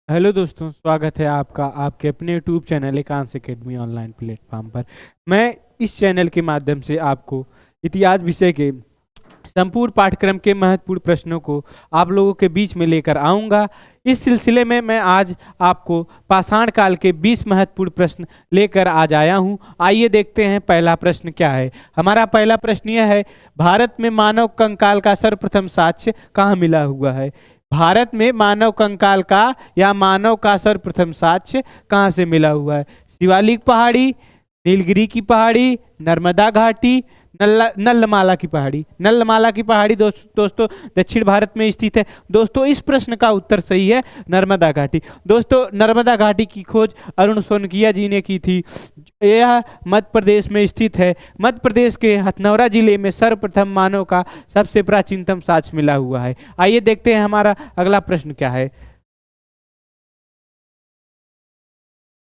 Hello दोस्तों, स्वागत है आपका आपके अपने यूट्यूब चैनल एकांश एकेडमी ऑनलाइन प्लेटफॉर्म पर। मैं इस चैनल के माध्यम से आपको इतिहास विषय के संपूर्ण पाठ्यक्रम के महत्वपूर्ण प्रश्नों को आप लोगों के बीच में लेकर आऊँगा। इस सिलसिले में मैं आज आपको पाषाण काल के 20 महत्वपूर्ण प्रश्न लेकर आज आया हूँ। आइए देखते हैं पहला प्रश्न क्या है। हमारा पहला प्रश्न यह है, भारत में मानव कंकाल का सर्वप्रथम साक्ष्य कहाँ मिला हुआ है। भारत में मानव कंकाल का या मानव का सर्वप्रथम साक्ष्य कहाँ से मिला हुआ है। शिवालिक पहाड़ी, नीलगिरी की पहाड़ी, नर्मदा घाटी, नल्लमाला की पहाड़ी दोस्तों दक्षिण भारत में स्थित है। दोस्तों इस प्रश्न का उत्तर सही है नर्मदा घाटी। दोस्तों नर्मदा घाटी की खोज अरुण सोनकिया जी ने की थी। यह मध्य प्रदेश में स्थित है। मध्य प्रदेश के हथनौरा जिले में सर्वप्रथम मानव का सबसे प्राचीनतम साक्ष्य मिला हुआ है। आइए देखते हैं हमारा अगला प्रश्न क्या है।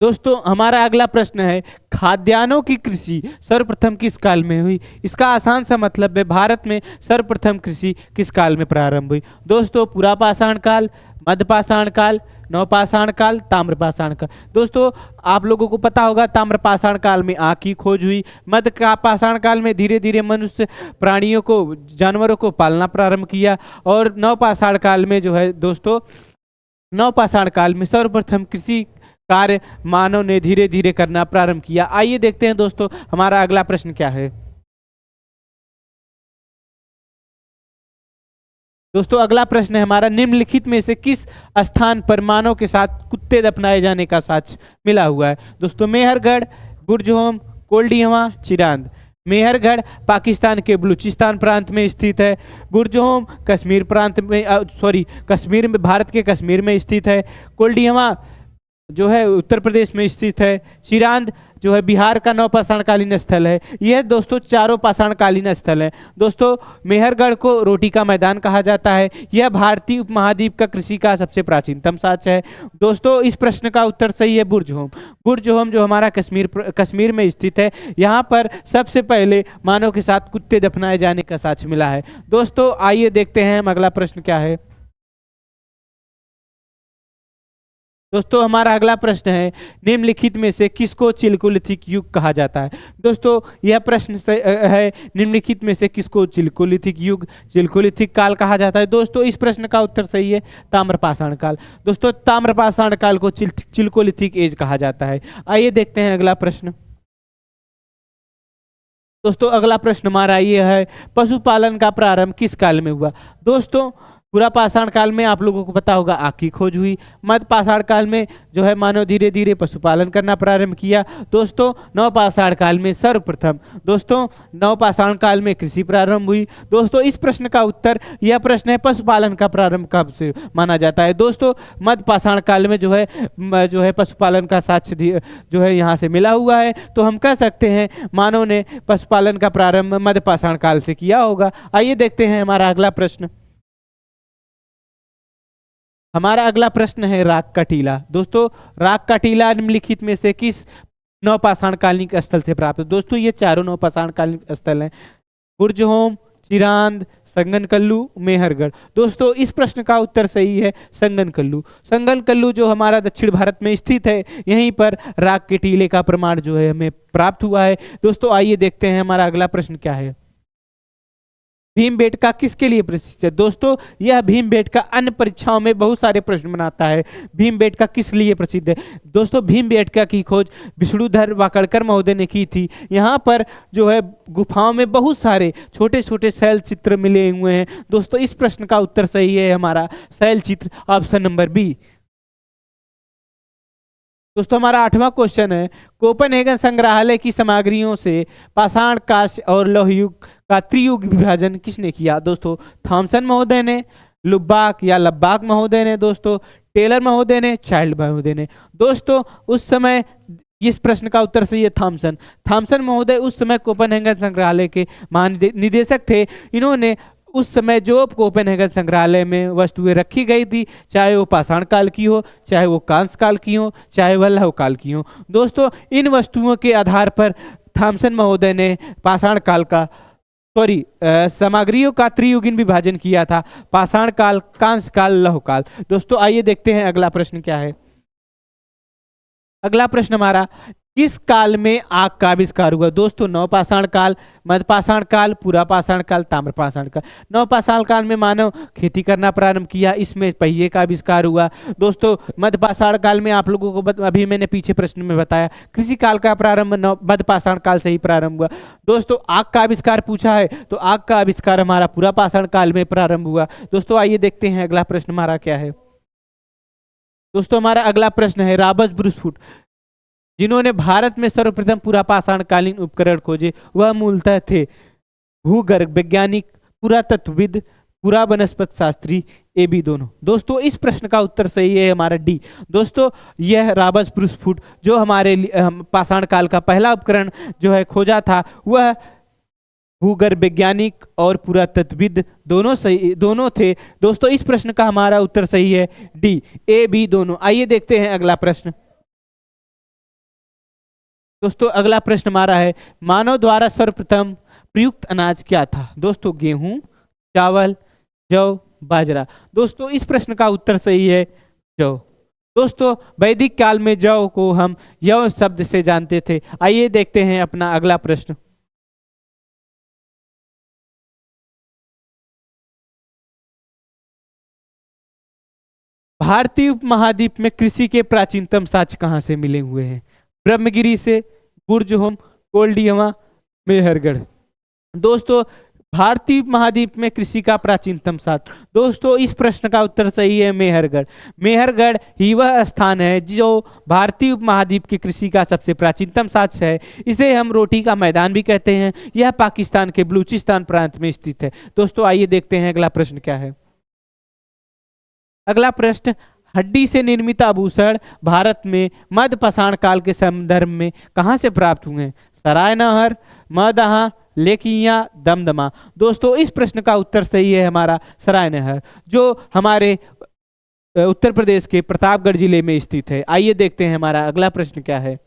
दोस्तों हमारा अगला प्रश्न है, खाद्यान्नों की कृषि सर्वप्रथम किस काल में हुई। इसका आसान सा मतलब है, भारत में सर्वप्रथम कृषि किस काल में प्रारंभ हुई। दोस्तों पुरापाषाण काल, मध्यपाषाण काल, नवपाषाण काल, ताम्रपाषाण काल। दोस्तों आप लोगों को पता होगा ताम्रपाषाण काल में आग की खोज हुई। मध्य का पाषाण काल में धीरे धीरे मनुष्य प्राणियों को, जानवरों को पालना प्रारंभ किया। और नवपाषाण काल में जो है दोस्तों, नवपाषाण काल में सर्वप्रथम कृषि कार्य मानव ने धीरे धीरे करना प्रारंभ किया। आइए देखते हैं दोस्तों हमारा अगला प्रश्न क्या है। दोस्तों अगला प्रश्न है हमारा, निम्नलिखित में से किस स्थान पर मानव के साथ कुत्ते दफनाए जाने का साक्ष्य मिला हुआ है। दोस्तों मेहरगढ़, बुरजहोम, कोल्डिहवा, चिरांद। मेहरगढ़ पाकिस्तान के बलूचिस्तान प्रांत में स्थित है। बुरजहोम कश्मीर प्रांत में कश्मीर में, भारत के कश्मीर में स्थित है। कोल्डिहवा जो है उत्तर प्रदेश में स्थित है। चिरांद जो है बिहार का नवपाषाणकालीन स्थल है। यह दोस्तों चारों पाषाणकालीन स्थल है। दोस्तों मेहरगढ़ को रोटी का मैदान कहा जाता है। यह भारतीय उपमहाद्वीप का कृषि का सबसे प्राचीनतम साक्ष्य है। दोस्तों इस प्रश्न का उत्तर सही है बुरजहोम। बुरजहोम जो हमारा कश्मीर में स्थित है, यहाँ पर सबसे पहले मानव के साथ कुत्ते दफनाए जाने का साक्ष्य मिला है। दोस्तों आइए देखते हैं अगला प्रश्न क्या है। दोस्तों हमारा अगला प्रश्न है, निम्नलिखित में से किसको चिल्कोलिथिक युग कहा जाता है। दोस्तों यह प्रश्न है, निम्नलिखित में से किसको चिल्कोलिथिक युग, चिल्कोलिथिक काल कहा जाता है। दोस्तों इस प्रश्न का उत्तर सही है ताम्रपाषाण काल। दोस्तों ताम्रपाषाण काल को चिल्कोलिथिक एज कहा जाता है। आइए देखते हैं अगला प्रश्न। दोस्तों अगला प्रश्न हमारा ये है, पशुपालन का प्रारंभ किस काल में हुआ। दोस्तों पुरापाषाण काल में आप लोगों को पता होगा आग की खोज हुई। मध्यपाषाण काल में जो है मानव धीरे धीरे पशुपालन करना प्रारंभ किया। दोस्तों नवपाषाण काल में सर्वप्रथम दोस्तों नवपाषाण काल में कृषि प्रारंभ हुई। दोस्तों इस प्रश्न का उत्तर, यह प्रश्न है पशुपालन का प्रारंभ कब से माना जाता है। दोस्तों मध्यपाषाण काल में जो है पशुपालन का साक्ष्य जो है यहाँ से मिला हुआ है। तो हम कह सकते हैं मानव ने पशुपालन का प्रारंभ मध्यपाषाण काल से किया होगा। आइए देखते हैं हमारा अगला प्रश्न। हमारा अगला प्रश्न है राग का टीला। दोस्तों राग का टीला निम्नलिखित में से किस नवपाषाणकालीन स्थल से प्राप्त है। दोस्तों ये चारों नवपाषाणकालीन स्थल हैं, बुरजहोम, चिरांद, संगनकल्लू, मेहरगढ़। दोस्तों इस प्रश्न का उत्तर सही है संगनकल्लू। संगनकल्लू जो हमारा दक्षिण भारत में स्थित है, यहीं पर राग के टीले का प्रमाण जो है हमें प्राप्त हुआ है। दोस्तों आइए देखते हैं हमारा अगला प्रश्न क्या है। भीमबेटका किसके लिए प्रसिद्ध है। दोस्तों यह भीमबेटका अन्य परीक्षाओं में बहुत सारे प्रश्न बनाता है। भीमबेटका किस लिए प्रसिद्ध है। दोस्तों भीमबेटका की खोज विष्णुधर वाकड़कर महोदय ने की थी। यहाँ पर जो है गुफाओं में बहुत सारे छोटे छोटे शैल चित्र मिले हुए हैं। दोस्तों इस प्रश्न का उत्तर सही है हमारा शैल चित्र, ऑप्शन नंबर बी। दोस्तों हमारा 8वां क्वेश्चन है, कोपनहेगन संग्रहालय की सामग्रियों से पाषाण, कांस्य और लौह युग का त्रियुग विभाजन किसने किया। दोस्तों थॉमसन महोदय ने, लुब्बाक या लब्बाक महोदय ने, दोस्तों टेलर महोदय ने, चाइल्ड महोदय ने। दोस्तों उस समय इस प्रश्न का उत्तर सही है थॉमसन। थॉमसन महोदय उस समय कोपनहेगन संग्रहालय के महानिदेशक थे। इन्होंने उस समय जो कोपेनहेगन संग्रहालय में वस्तुएं रखी गई थी, चाहे वो पाषाण काल की हो, चाहे वो कांस्य काल की हो, चाहे वह लौह काल की हो। दोस्तों इन वस्तुओं के आधार पर थॉमसन महोदय ने पाषाण काल का सॉरी सामग्रियों का त्रियुगीन विभाजन किया था? पाषाण काल, कांस्य काल, लौह काल। दोस्तों आइए देखते हैं अगला प्रश्न क्या है। अगला प्रश्न हमारा, किस काल में आग का आविष्कार हुआ? दोस्तों नवपाषाण काल, मध्यपाषाण काल, पुरापाषाण काल, ताम्रपाषाण काल। नवपाषाण काल में मानव खेती करना प्रारंभ किया, इसमें पहिए का आविष्कार हुआ। दोस्तों मध्यपाषाण काल में आप लोगों को अभी मैंने पीछे प्रश्न में बताया, कृषि काल का प्रारंभ मध्यपाषाण काल से ही प्रारंभ हुआ। दोस्तों आग का आविष्कार पूछा है तो आग का आविष्कार हमारा पुरापाषाण काल में प्रारंभ हुआ। दोस्तों आइए देखते हैं अगला प्रश्न हमारा क्या है। दोस्तों हमारा अगला प्रश्न है, रॉबर्ट ब्रूसफुट जिन्होंने भारत में सर्वप्रथम पुरापाषाण कालीन उपकरण खोजे वह मूलतः थे भूगर्भ वैज्ञानिक, पुरातत्वविद, पुरा वनस्पति शास्त्री, ए बी दोनों। दोस्तों इस प्रश्न का उत्तर सही है हमारा डी। दोस्तों यह रॉबर्ट ब्रूसफुट जो हमारे पाषाण काल का पहला उपकरण जो है खोजा था वह भूगर्भ वैज्ञानिक और पुरातत्वविद दोनों थे। दोस्तों इस प्रश्न का हमारा उत्तर सही है डी, ए बी दोनों। आइए देखते हैं अगला प्रश्न। दोस्तों अगला प्रश्न हमारा है, मानव द्वारा सर्वप्रथम प्रयुक्त अनाज क्या था? दोस्तों गेहूं, चावल, जौ, बाजरा। दोस्तों इस प्रश्न का उत्तर सही है जौ। दोस्तों वैदिक काल में जौ को हम यौ शब्द से जानते थे। आइए देखते हैं अपना अगला प्रश्न। भारतीय उपमहाद्वीप में कृषि के प्राचीनतम साक्ष्य कहाँ से मिले हुए हैं? ब्रह्मगिरी से, बुर्जहोम, कोल्डियवा, मेहरगढ़। दोस्तों भारतीय महाद्वीप में कृषि का प्राचीनतम साक्ष्य, दोस्तों इस प्रश्न का उत्तर सही है मेहरगढ़। मेहरगढ़ ही वह स्थान है जो भारतीय उपमहाद्वीप की कृषि का सबसे प्राचीनतम साक्ष्य है। इसे हम रोटी का मैदान भी कहते हैं। यह पाकिस्तान के बलूचिस्तान प्रांत में स्थित है। दोस्तों आइए देखते हैं अगला प्रश्न क्या है। अगला प्रश्न, हड्डी से निर्मित आभूषण भारत में मध्यपाषाण काल के संदर्भ में कहां से प्राप्त हुए हैं? सरायनहर, मदहा, लेकिया, दमदमा। दोस्तों इस प्रश्न का उत्तर सही है हमारा सरायनहर जो हमारे उत्तर प्रदेश के प्रतापगढ़ जिले में स्थित है। आइए देखते हैं हमारा अगला प्रश्न क्या है।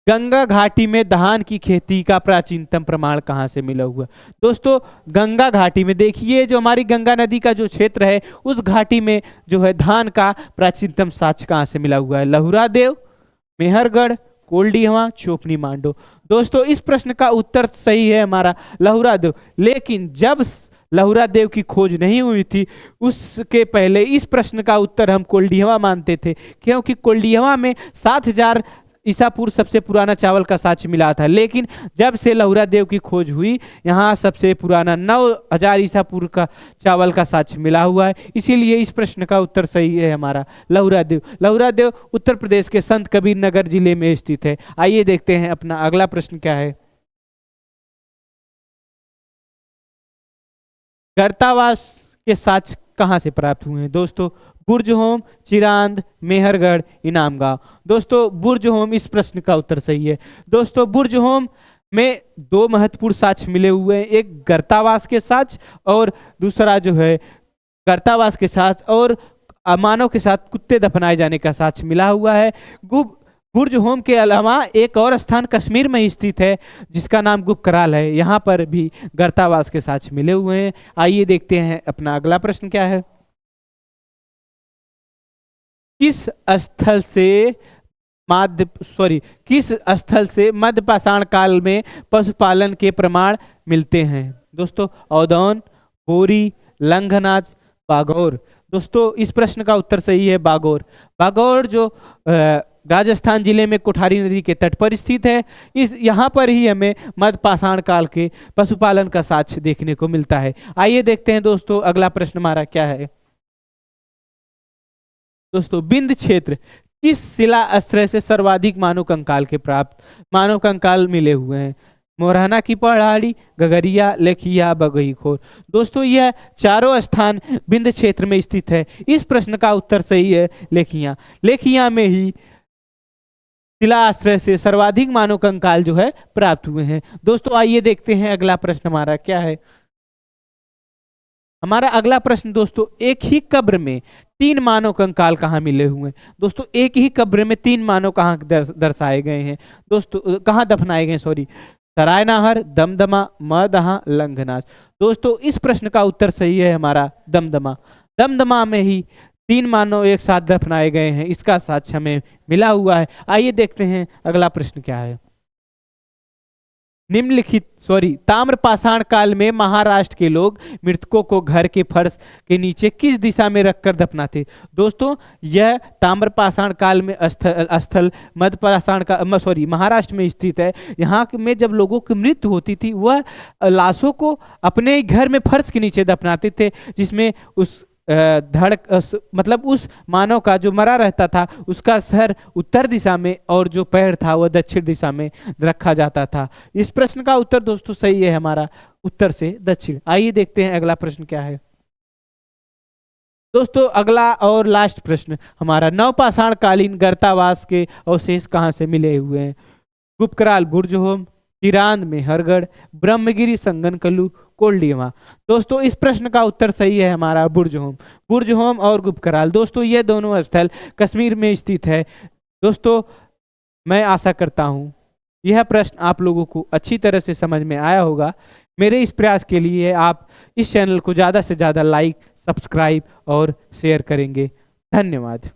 गंगा घाटी में धान की खेती का प्राचीनतम प्रमाण कहां से मिला हुआ? दोस्तों गंगा घाटी में देखिए जो हमारी गंगा नदी का जो क्षेत्र है उस घाटी में जो है धान का प्राचीनतम साक्ष्य कहां से मिला हुआ है? लहुरा देव, मेहरगढ़, कोल्डिहवा, चोपनी मांडो। दोस्तों इस प्रश्न का उत्तर सही है हमारा लहुरा देव। लेकिन जब लहुरा देव की खोज नहीं हुई थी उसके पहले इस प्रश्न का उत्तर हम कोल्डिहवा मानते थे, क्योंकि कोल्डिहवा में 7000 ईसा पूर्व सबसे पुराना चावल का साक्ष्य मिला था। लेकिन जब से लहुरा देव की खोज हुई यहाँ सबसे पुराना 9000 ईसा पूर्व का चावल का साक्ष्य मिला हुआ है। इसीलिए इस प्रश्न का उत्तर सही है हमारा लहुरा देव। लहुरा देव उत्तर प्रदेश के संत कबीर नगर जिले में स्थित है। आइए देखते हैं अपना अगला प्रश्न क्या है। गर्तावास के साक्ष्य कहां से प्राप्त हुए हैं? दोस्तों बुर्जहोम, चिरांद, मेहरगढ़, इनामगांव। दोस्तों बुर्जहोम इस प्रश्न का उत्तर सही है। दोस्तों बुर्जहोम में 2 महत्वपूर्ण साक्ष्य मिले हुए हैं, एक गर्तावास के साक्ष्य और दूसरा जो है गर्तावास के साक्ष्य और मानव के साथ कुत्ते दफनाए जाने का साक्ष्य मिला हुआ है। बुर्जहोम के अलावा एक और स्थान कश्मीर में स्थित है जिसका नाम गुप्त कराल है, यहाँ पर भी गर्तावास के साक्ष्य मिले हुए हैं। आइए देखते हैं अपना अगला प्रश्न क्या है। किस स्थल से मध्यपाषाण काल में पशुपालन के प्रमाण मिलते हैं? दोस्तों औदौन, बोरी, लंघनाज, बागौर। दोस्तों इस प्रश्न का उत्तर सही है बागौर। बागौर जो राजस्थान जिले में कोठारी नदी के तट पर स्थित है। इस यहाँ पर ही हमें मध्यपाषाण काल के पशुपालन का साक्ष्य देखने को मिलता है। आइए देखते हैं दोस्तों अगला प्रश्न हमारा क्या है। दोस्तों बिंद क्षेत्र किस शिला आश्रय से सर्वाधिक मानव कंकाल मिले हुए हैं? मोरहना की पहाड़ी, गगरिया, लेखिया, बगईखोर। दोस्तों यह चारों स्थान बिंद क्षेत्र में स्थित है। इस प्रश्न का उत्तर सही है लेखिया। लेखिया में ही शिला आश्रय से सर्वाधिक मानव कंकाल जो है प्राप्त हुए हैं। दोस्तों आइए देखते हैं अगला प्रश्न हमारा क्या है। हमारा अगला प्रश्न दोस्तों, एक ही कब्र में 3 मानव कंकाल कहाँ मिले हुए हैं? दोस्तों एक ही कब्र में 3 मानव कहाँ दर्शाए गए हैं? दोस्तों कहाँ दफनाए गए, सॉरी, सरायनाहर, दमदमा, मदहा, लंघनाच। दोस्तों इस प्रश्न का उत्तर सही है हमारा दमदमा। दमदमा में ही 3 मानव एक साथ दफनाए गए हैं, इसका साक्ष्य हमें मिला हुआ है। आइए देखते हैं अगला प्रश्न क्या है। ताम्रपाषाण काल में महाराष्ट्र के लोग मृतकों को घर के फर्श के नीचे किस दिशा में रखकर दफनाते? दोस्तों यह ताम्रपाषाण काल में स्थल महाराष्ट्र में स्थित है। यहाँ में जब लोगों की मृत्यु होती थी वह लाशों को अपने घर में फर्श के नीचे दफनाते थे, जिसमें उस मतलब उस मानव का जो मरा रहता था उसका सर उत्तर दिशा में और जो पैर था वह दक्षिण दिशा में रखा जाता था। इस प्रश्न का उत्तर दोस्तों सही है हमारा, उत्तर से दक्षिण। आइए देखते हैं अगला प्रश्न क्या है। दोस्तों अगला और लास्ट प्रश्न हमारा, नवपाषाण कालीन गर्तावास के अवशेष कहाँ से मिले हुए हैं? गुपकराल बुर्जहोम, चिरांद में हरगढ़, ब्रह्मगिरी संगनकलू, कोल्डियवा। दोस्तों इस प्रश्न का उत्तर सही है हमारा बुर्जहोम और गुपकराल। दोस्तों ये दोनों स्थल कश्मीर में स्थित है। दोस्तों मैं आशा करता हूँ यह प्रश्न आप लोगों को अच्छी तरह से समझ में आया होगा। मेरे इस प्रयास के लिए आप इस चैनल को ज़्यादा से ज़्यादा लाइक, सब्सक्राइब और शेयर करेंगे। धन्यवाद।